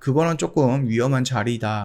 그거는 조금 위험한 자리다.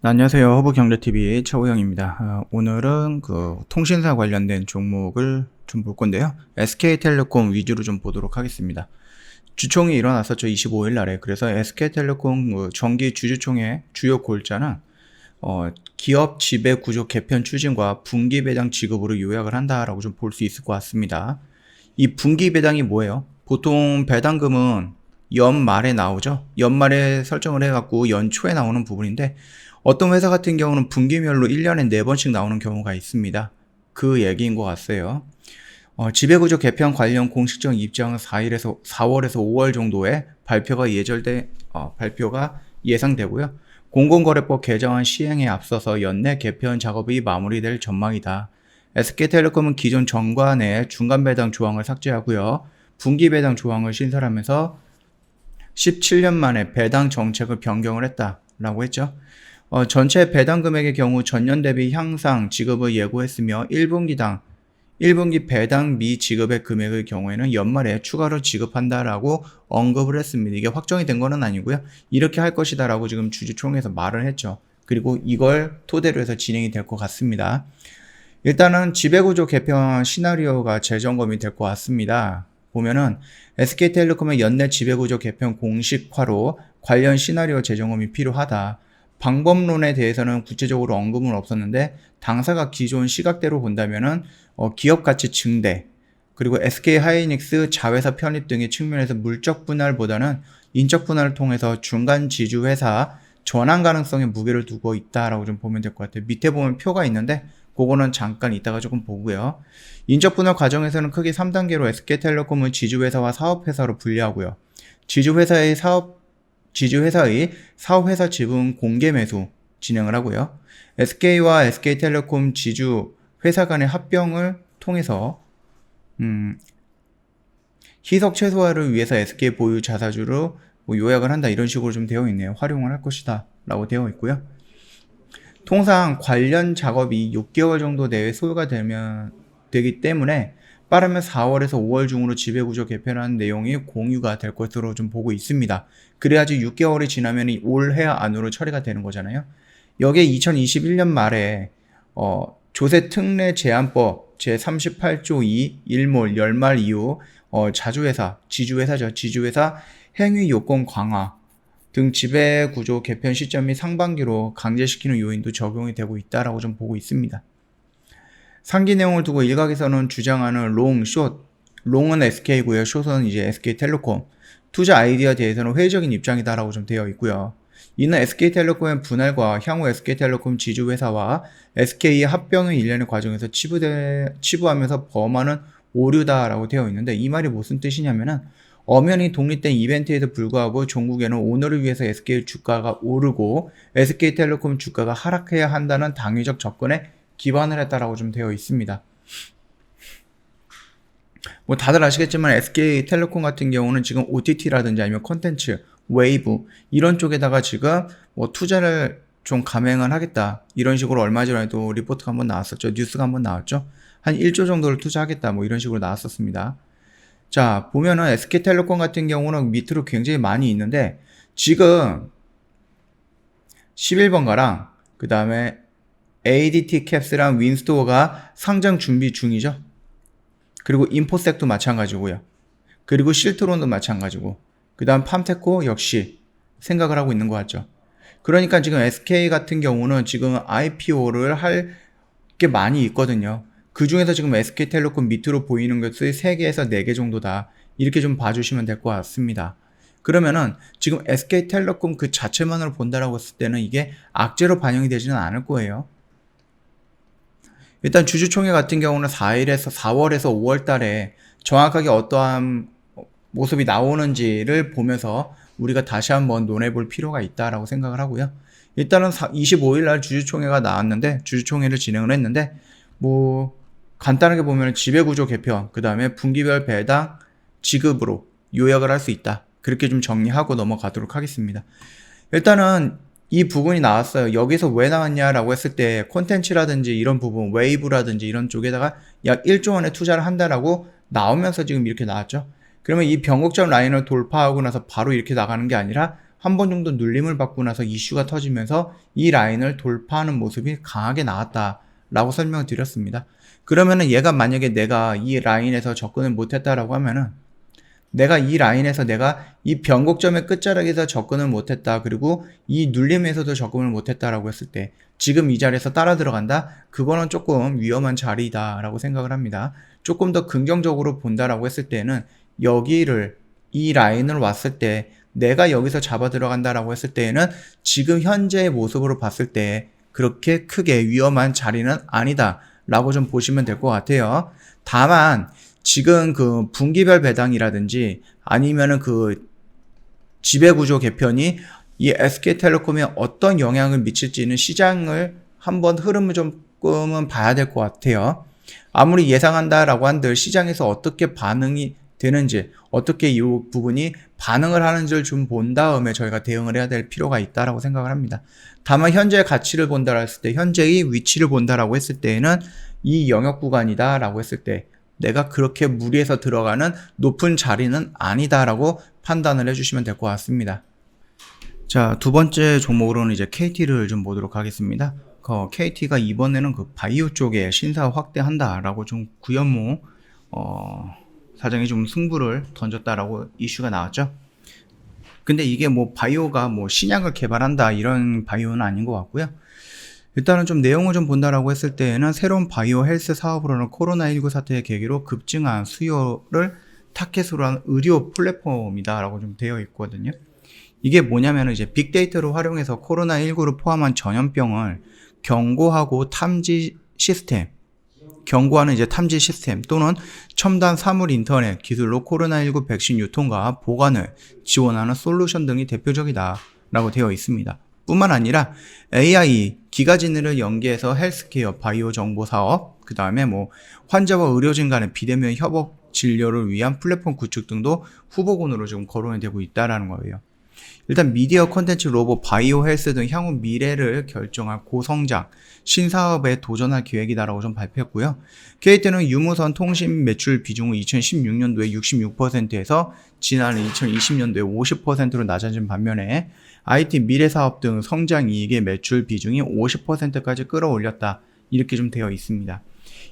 안녕하세요. 허브경제TV 최호영입니다. 오늘은 통신사 관련된 종목을 좀 볼 건데요. SK텔레콤 위주로 좀 보도록 하겠습니다. 주총이 일어났었죠. 25일 날에. 그래서 SK텔레콤 정기 주주총회 주요 골자는 기업 지배 구조 개편 추진과 분기 배당 지급으로 요약을 한다라고 좀 볼 수 있을 것 같습니다. 이 분기 배당이 뭐예요? 보통 배당금은 연말에 나오죠. 연말에 설정을 해갖고 연초에 나오는 부분인데 어떤 회사 같은 경우는 분기별로 1년에 4번씩 나오는 경우가 있습니다. 그 얘기인 것 같아요. 지배구조 개편 관련 공식적 입장은 4월에서 5월 정도에 발표가 예상되고요. 공공거래법 개정안 시행에 앞서서 연내 개편 작업이 마무리될 전망이다. SK텔레콤은 기존 정관의 중간 배당 조항을 삭제하고요. 분기 배당 조항을 신설하면서 17년 만에 배당 정책을 변경을 했다라고 했죠. 전체 배당 금액의 경우 전년 대비 향상 지급을 예고했으며 1분기 배당 미지급의 금액의 경우에는 연말에 추가로 지급한다라고 언급을 했습니다. 이게 확정이 된 거는 아니고요. 이렇게 할 것이다라고 지금 주주총회에서 말을 했죠. 그리고 이걸 토대로 해서 진행이 될 것 같습니다. 일단은 지배구조 개편 시나리오가 재점검이 될 것 같습니다. 보면은 SK텔레콤의 연내 지배구조 개편 공식화로 관련 시나리오 재점검이 필요하다. 방법론에 대해서는 구체적으로 언급은 없었는데 당사가 기존 시각대로 본다면은 기업 가치 증대 그리고 SK하이닉스 자회사 편입 등의 측면에서 물적 분할보다는 인적 분할을 통해서 중간 지주 회사 전환 가능성에 무게를 두고 있다라고 좀 보면 될 것 같아요. 밑에 보면 표가 있는데 그거는 잠깐 이따가 조금 보고요. 인적 분할 과정에서는 크게 3단계로 SK텔레콤은 지주회사와 사업회사로 분리하고요. 지주회사의 사업회사 지분 공개 매수 진행을 하고요. SK와 SK텔레콤 지주회사 간의 합병을 통해서 희석 최소화를 위해서 SK 보유 자사주로 요약을 한다 이런 식으로 좀 되어 있네요. 활용을 할 것이다 라고 되어 있고요. 통상 관련 작업이 6개월 정도 내에 소요가 되기 때문에 빠르면 4월에서 5월 중으로 지배구조 개편하는 내용이 공유가 될 것으로 좀 보고 있습니다. 그래야지 6개월이 지나면 올해 안으로 처리가 되는 거잖아요. 여기에 2021년 말에 조세특례 제한법 제38조 2 일몰 열말 이후 지주회사 행위 요건 강화 등 지배구조 개편 시점이 상반기로 강제시키는 요인도 적용이 되고 있다라고 좀 보고 있습니다. 상기 내용을 두고 일각에서는 주장하는 롱, 숏, 롱은 SK고요. 숏은 이제 SK텔레콤. 투자 아이디어에 대해서는 회의적인 입장이다라고 좀 되어 있고요. 이는 SK텔레콤의 분할과 향후 SK텔레콤 지주회사와 SK의 합병의 일련의 과정에서 치부하면서 범하는 오류다라고 되어 있는데 이 말이 무슨 뜻이냐면은 엄연히 독립된 이벤트에도 불구하고 종국에는 오너를 위해서 SK 주가가 오르고 SK텔레콤 주가가 하락해야 한다는 당위적 접근에 기반을 했다라고 좀 되어 있습니다. 뭐 다들 아시겠지만 SK텔레콤 같은 경우는 지금 OTT라든지 아니면 콘텐츠, 웨이브 이런 쪽에다가 지금 뭐 투자를 좀 감행을 하겠다 이런 식으로 얼마 전에도 리포트가 한번 나왔었죠. 뉴스가 한번 나왔죠. 한 1조 정도를 투자하겠다 뭐 이런 식으로 나왔었습니다. 자 보면은 SK텔레콤 같은 경우는 밑으로 굉장히 많이 있는데 지금 11번가랑 그 다음에 ADT 캡스랑 윈스토어가 상장 준비 중이죠. 그리고 인포섹도 마찬가지고요. 그리고 실트론도 마찬가지고 그 다음 팜테코 역시 생각을 하고 있는 것 같죠. 그러니까 지금 SK 같은 경우는 지금 IPO를 할 게 많이 있거든요. 그 중에서 지금 SK텔레콤 밑으로 보이는 것이 3개에서 4개 정도다. 이렇게 좀 봐주시면 될 것 같습니다. 그러면은 지금 SK텔레콤 그 자체만으로 본다라고 했을 때는 이게 악재로 반영이 되지는 않을 거예요. 일단 주주총회 같은 경우는 4월에서 5월 달에 정확하게 어떠한 모습이 나오는지를 보면서 우리가 다시 한번 논해볼 필요가 있다라고 생각을 하고요. 일단은 25일 날 주주총회가 나왔는데 주주총회를 진행을 했는데 뭐 간단하게 보면 지배구조 개편 그 다음에 분기별 배당 지급으로 요약을 할 수 있다. 그렇게 좀 정리하고 넘어가도록 하겠습니다. 일단은 이 부분이 나왔어요. 여기서 왜 나왔냐라고 했을 때 콘텐츠라든지 이런 부분, 웨이브라든지 이런 쪽에다가 약 1조 원의 투자를 한다라고 나오면서 지금 이렇게 나왔죠. 그러면 이 변곡점 라인을 돌파하고 나서 바로 이렇게 나가는 게 아니라 한 번 정도 눌림을 받고 나서 이슈가 터지면서 이 라인을 돌파하는 모습이 강하게 나왔다라고 설명을 드렸습니다. 그러면은 얘가 만약에 내가 이 라인에서 접근을 못했다라고 하면은 내가 이 라인에서 내가 이 변곡점의 끝자락에서 접근을 못했다. 그리고 이 눌림에서도 접근을 못했다라고 했을 때 지금 이 자리에서 따라 들어간다? 그거는 조금 위험한 자리다라고 생각을 합니다. 조금 더 긍정적으로 본다라고 했을 때는 여기를 이 라인을 왔을 때 내가 여기서 잡아 들어간다라고 했을 때에는 지금 현재의 모습으로 봤을 때 그렇게 크게 위험한 자리는 아니다 라고 좀 보시면 될 것 같아요. 다만 지금 그 분기별 배당이라든지 아니면은 그 지배구조 개편이 이 SK텔레콤에 어떤 영향을 미칠지는 시장을 한번 흐름을 조금은 봐야 될 것 같아요. 아무리 예상한다라고 한들 시장에서 어떻게 반응이 되는지 어떻게 이 부분이 반응을 하는지를 좀 본 다음에 저희가 대응을 해야 될 필요가 있다라고 생각을 합니다. 다만 현재의 가치를 본다라고 했을 때 현재의 위치를 본다라고 했을 때에는 이 영역 구간이다라고 했을 때 내가 그렇게 무리해서 들어가는 높은 자리는 아니다라고 판단을 해주시면 될 것 같습니다. 자, 두 번째 종목으로는 이제 KT를 좀 보도록 하겠습니다. KT가 이번에는 그 바이오 쪽에 신사 확대한다라고 좀 구현모 사장이 좀 승부를 던졌다라고 이슈가 나왔죠. 근데 이게 뭐 바이오가 뭐 신약을 개발한다 이런 바이오는 아닌 것 같고요. 일단은 좀 내용을 좀 본다라고 했을 때에는 새로운 바이오 헬스 사업으로는 코로나19 사태의 계기로 급증한 수요를 타켓으로 한 의료 플랫폼이다라고 좀 되어 있거든요. 이게 뭐냐면 이제 빅데이터를 활용해서 코로나19를 포함한 전염병을 경고하고 탐지 시스템, 경고하는 이제 탐지 시스템 또는 첨단 사물 인터넷 기술로 코로나19 백신 유통과 보관을 지원하는 솔루션 등이 대표적이다라고 되어 있습니다. 뿐만 아니라 AI, 기가진을 연계해서 헬스케어, 바이오 정보 사업, 그 다음에 뭐 환자와 의료진 간의 비대면 협업 진료를 위한 플랫폼 구축 등도 후보군으로 지금 거론이 되고 있다라는 거예요. 일단 미디어 콘텐츠 로봇, 바이오 헬스 등 향후 미래를 결정할 고성장 신사업에 도전할 계획이다라고 좀 발표했고요. KT는 유무선 통신 매출 비중을 2016년도에 66%에서 지난 2020년도에 50%로 낮아진 반면에 IT 미래사업 등 성장 이익의 매출 비중이 50%까지 끌어올렸다. 이렇게 좀 되어 있습니다.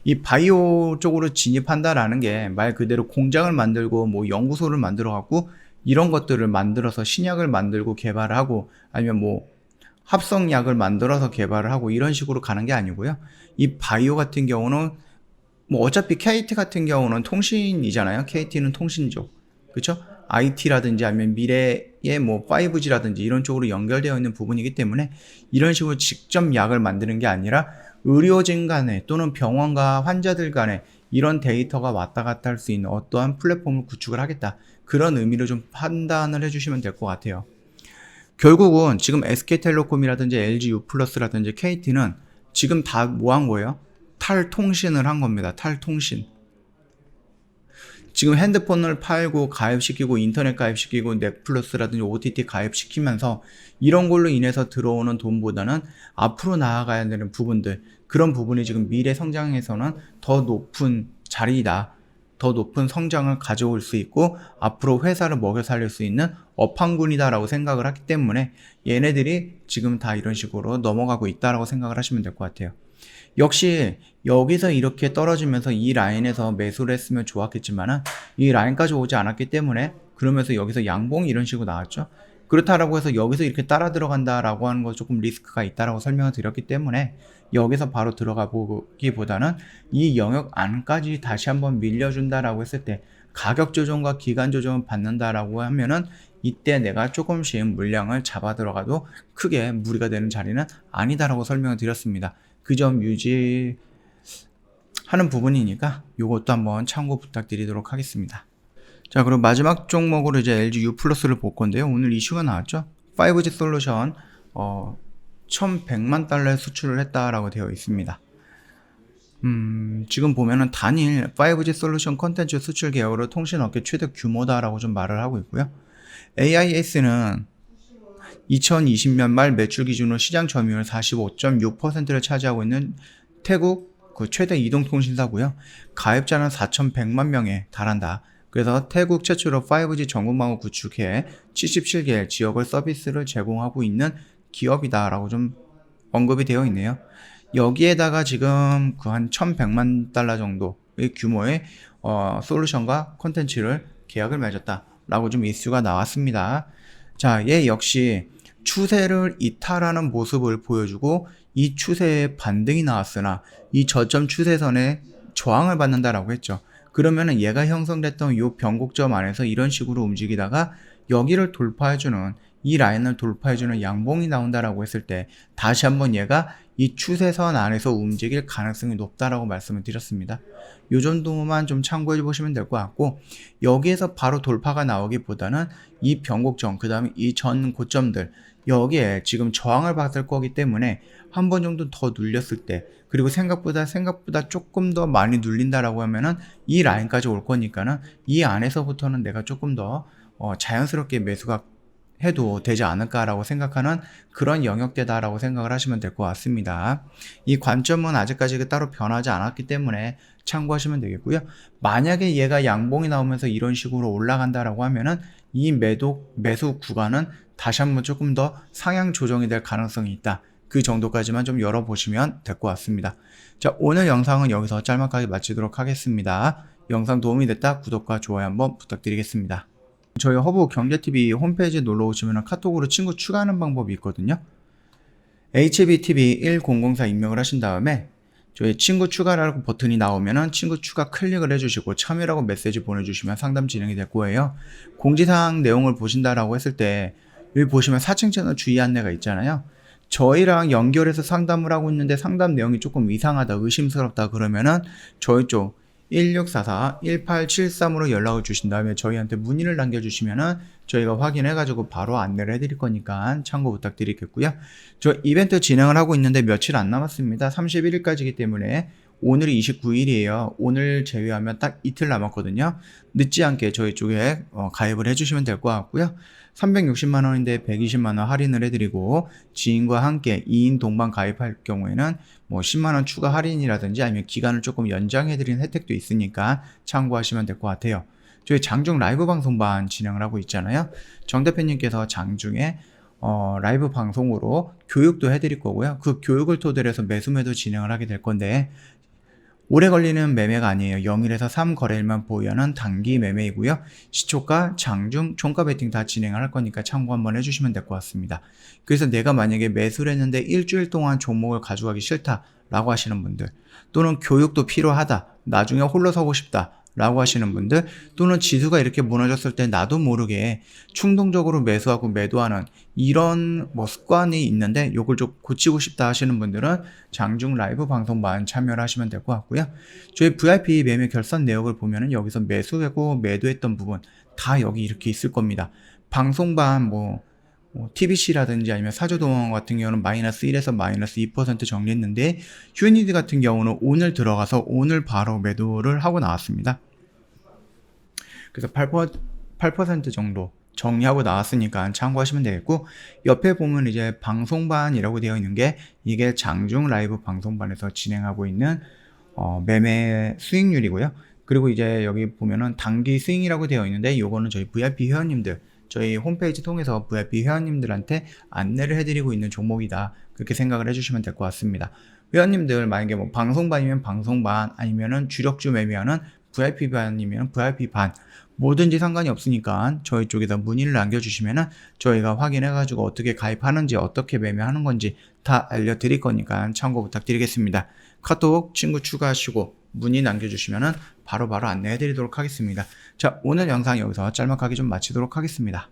이 바이오 쪽으로 진입한다라는 게 말 그대로 공장을 만들고 뭐 연구소를 만들어 갖고 이런 것들을 만들어서 신약을 만들고 개발을 하고 아니면 뭐 합성약을 만들어서 개발을 하고 이런 식으로 가는 게 아니고요. 이 바이오 같은 경우는 뭐 어차피 KT 같은 경우는 통신이잖아요. KT는 통신쪽. 그렇죠? IT라든지 아니면 미래의 뭐 5G라든지 이런 쪽으로 연결되어 있는 부분이기 때문에 이런 식으로 직접 약을 만드는 게 아니라 의료진 간에 또는 병원과 환자들 간에 이런 데이터가 왔다 갔다 할 수 있는 어떠한 플랫폼을 구축을 하겠다. 그런 의미로 좀 판단을 해주시면 될 것 같아요. 결국은 지금 SK텔레콤이라든지 LG유플러스라든지 KT는 지금 다 뭐 한 거예요? 탈통신을 한 겁니다. 탈통신. 지금 핸드폰을 팔고 가입시키고 인터넷 가입시키고 넷플러스라든지 OTT 가입시키면서 이런 걸로 인해서 들어오는 돈보다는 앞으로 나아가야 되는 부분들, 그런 부분이 지금 미래 성장에서는 더 높은 자리다. 더 높은 성장을 가져올 수 있고 앞으로 회사를 먹여 살릴 수 있는 업황군이다라고 생각을 하기 때문에 얘네들이 지금 다 이런 식으로 넘어가고 있다라고 생각을 하시면 될 것 같아요. 역시 여기서 이렇게 떨어지면서 이 라인에서 매수를 했으면 좋았겠지만은 이 라인까지 오지 않았기 때문에 그러면서 여기서 양봉 이런 식으로 나왔죠. 그렇다라고 해서 여기서 이렇게 따라 들어간다라고 하는 거 조금 리스크가 있다라고 설명을 드렸기 때문에 여기서 바로 들어가 보기보다는 이 영역 안까지 다시 한번 밀려준다라고 했을 때 가격 조정과 기간 조정을 받는다라고 하면은 이때 내가 조금씩 물량을 잡아 들어가도 크게 무리가 되는 자리는 아니다라고 설명을 드렸습니다. 그 점 유지하는 부분이니까 이것도 한번 참고 부탁드리도록 하겠습니다. 자, 그럼 마지막 종목으로 이제 LG유플러스를 볼 건데요. 오늘 이슈가 나왔죠. 5G 솔루션 1100만 달러에 수출을 했다라고 되어 있습니다. 지금 보면은 단일 5G 솔루션 콘텐츠 수출 계열으로 통신업계 최대 규모다라고 좀 말을 하고 있고요. AIS는 2020년 말 매출 기준으로 시장 점유율 45.6%를 차지하고 있는 태국 그 최대 이동통신사고요. 가입자는 4,100만 명에 달한다. 그래서 태국 최초로 5G 전국망을 구축해 77개 지역을 서비스를 제공하고 있는 기업이다라고 좀 언급이 되어 있네요. 여기에다가 지금 그 한 1100만 달러 정도의 규모의 솔루션과 콘텐츠를 계약을 맺었다라고 좀 이슈가 나왔습니다. 자, 얘 역시 추세를 이탈하는 모습을 보여주고 이 추세에 반등이 나왔으나 이 저점 추세선에 저항을 받는다라고 했죠. 그러면은 얘가 형성됐던 이 변곡점 안에서 이런 식으로 움직이다가 여기를 돌파해주는 이 라인을 돌파해주는 양봉이 나온다라고 했을 때 다시 한번 얘가 이 추세선 안에서 움직일 가능성이 높다라고 말씀을 드렸습니다. 요 정도만 좀 참고해 보시면 될 것 같고, 여기에서 바로 돌파가 나오기보다는 이 변곡점, 그 다음에 이 전 고점들, 여기에 지금 저항을 받을 거기 때문에 한 번 정도 더 눌렸을 때, 그리고 생각보다 조금 더 많이 눌린다라고 하면은 이 라인까지 올 거니까는 이 안에서부터는 내가 조금 더 자연스럽게 매수가 해도 되지 않을까라고 생각하는 그런 영역대다라고 생각을 하시면 될 것 같습니다. 이 관점은 아직까지 따로 변하지 않았기 때문에 참고하시면 되겠고요. 만약에 얘가 양봉이 나오면서 이런 식으로 올라간다라고 하면은 이 매수 구간은 다시 한번 조금 더 상향 조정이 될 가능성이 있다. 그 정도까지만 좀 열어보시면 될 것 같습니다. 자, 오늘 영상은 여기서 짤막하게 마치도록 하겠습니다. 영상 도움이 됐다 구독과 좋아요 한번 부탁드리겠습니다. 저희 허브 경제TV 홈페이지에 놀러 오시면 카톡으로 친구 추가하는 방법이 있거든요. HBTV1004 입력을 하신 다음에 저희 친구 추가라고 버튼이 나오면은 친구 추가 클릭을 해주시고 참여라고 메시지 보내주시면 상담 진행이 될 거예요. 공지사항 내용을 보신다라고 했을 때 여기 보시면 4층 채널 주의 안내가 있잖아요. 저희랑 연결해서 상담을 하고 있는데 상담 내용이 조금 이상하다, 의심스럽다 그러면은 저희 쪽 1644-1873으로 연락을 주신 다음에 저희한테 문의를 남겨주시면은 저희가 확인해가지고 바로 안내를 해드릴 거니까 참고 부탁드리겠고요. 저 이벤트 진행을 하고 있는데 며칠 안 남았습니다. 31일까지이기 때문에 오늘이 29일이에요. 오늘 제외하면 딱 이틀 남았거든요. 늦지 않게 저희 쪽에 가입을 해주시면 될 것 같고요. 360만원인데 120만원 할인을 해드리고 지인과 함께 2인 동반 가입할 경우에는 뭐 10만원 추가 할인이라든지 아니면 기간을 조금 연장해드리는 혜택도 있으니까 참고하시면 될 것 같아요. 저희 장중 라이브 방송반 진행을 하고 있잖아요. 정 대표님께서 장중에 라이브 방송으로 교육도 해드릴 거고요. 그 교육을 토대로 해서 매수매도 진행을 하게 될 건데 오래 걸리는 매매가 아니에요. 0일에서 3거래일만 보유하는 단기 매매이고요. 시초가, 장중, 종가 베팅 다 진행을 할 거니까 참고 한번 해주시면 될 것 같습니다. 그래서 내가 만약에 매수를 했는데 일주일 동안 종목을 가져가기 싫다라고 하시는 분들, 또는 교육도 필요하다, 나중에 홀로 서고 싶다 라고 하시는 분들, 또는 지수가 이렇게 무너졌을 때 나도 모르게 충동적으로 매수하고 매도하는 이런 습관이 있는데 요걸 좀 고치고 싶다 하시는 분들은 장중 라이브 방송반 참여를 하시면 될 것 같고요. 저희 VIP 매매 결산 내역을 보면은 여기서 매수하고 매도했던 부분 다 여기 이렇게 있을 겁니다. 방송반 TBC라든지 아니면 사조동원 같은 경우는 마이너스 1에서 마이너스 2% 정리했는데 휴니드 같은 경우는 오늘 들어가서 오늘 바로 매도를 하고 나왔습니다. 그래서 8% 정도 정리하고 나왔으니까 참고하시면 되겠고, 옆에 보면 이제 방송반이라고 되어 있는 게 이게 장중 라이브 방송반에서 진행하고 있는 매매 수익률이고요. 그리고 이제 여기 보면은 단기 스윙이라고 되어 있는데 요거는 저희 VIP 회원님들 저희 홈페이지 통해서 VIP 회원님들한테 안내를 해드리고 있는 종목이다. 그렇게 생각을 해주시면 될 것 같습니다. 회원님들 만약에 방송반이면 방송반 아니면은 주력주 매매하는 VIP 반이면 VIP 반 뭐든지 상관이 없으니까 저희 쪽에다 문의를 남겨주시면은 저희가 확인해가지고 어떻게 가입하는지 어떻게 매매하는 건지 다 알려드릴 거니까 참고 부탁드리겠습니다. 카톡 친구 추가하시고 문의 남겨주시면은 바로바로 안내해드리도록 하겠습니다. 자, 오늘 영상 여기서 짤막하게 좀 마치도록 하겠습니다.